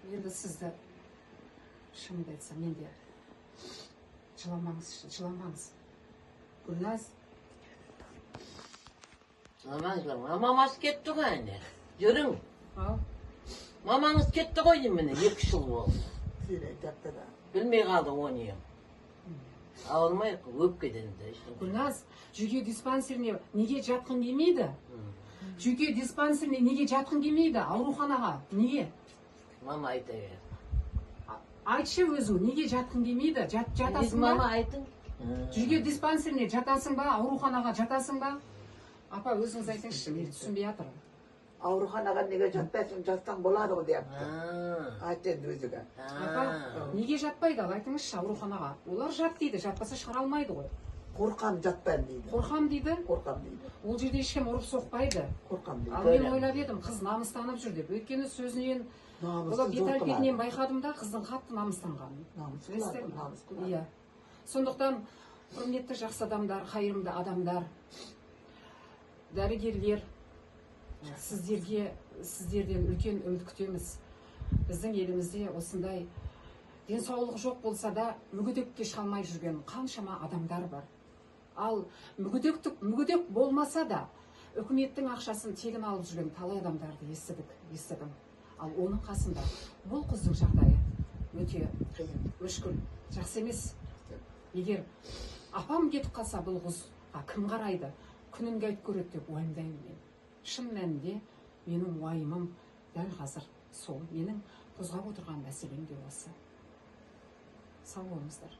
Енді сізді шынымды айтсам, мен де жыламаңыз. Гүлназ. Жыламаңыз, мамамыз кетті ғой әне. Жүрің. Ал. Мамаңыз кетті ғой деймін, 2 жыл болды. Білмей қалды 10 ел. Ауылмай өпкеден де. Гүлназ, жүйке диспансеріне неге жатқың келмейді? Жүйке диспансеріне неге жатқың келмейді? Ауруханаға неге? Мама айта берді. Айтшы өзің, неге жатқың келмейді? Жатасың ба? Мама айтың. Жүйке диспансеріне жатасың ба? Ауруханаға жатасың ба? Апа, өзіңіз айтыңызшы, мен түсінбей жатырмын. Ауруханаға неге жатпайсың, жатсаң болады ғой депті. Айтты өзіге. Апа, неге жатпайды? Айтыңызшы ауруханаға. Олар жат дейді, жатпаса шығара алмайды ғой. Қорқам жатпайын дейді. Қорқам дейді? Қорқам дейді. Ол жерде ешкім ұрып соқпайды. Қорқам дейді. Ал мен ойлап едім, қыз намыстанып жүр деп. Өйткені сөзінен, бет-әлпетінен байқадым да, қыздың қатты намыстанғанын. Иә. Сондықтан, құрметті жақсы адамдар, қайырымды адамдар, дәрігерлер, сіздерден үлкен үміт күтеміз. Біздің елімізде осындай денсаулығы жоқ болса да, мүгедекке шыға алмай жүрген қаншама адамдар бар. Ал мүгедек болмаса да, үкіметтің ақшасын тегін алып жүрген талай адамдарды естідім. Ал оның қасында бұл қыздың жағдайы өте мүшкіл, жақсы емес. Егер апам кетіп қалса, бұл қызға кім қарайды? Күнімді айтып көреді деп уайымдаймын мен. Шын мәнінде менің уайымым дәл қазір сол. Менің қозғап отырған мәселем де осы. Сау болыңыздар.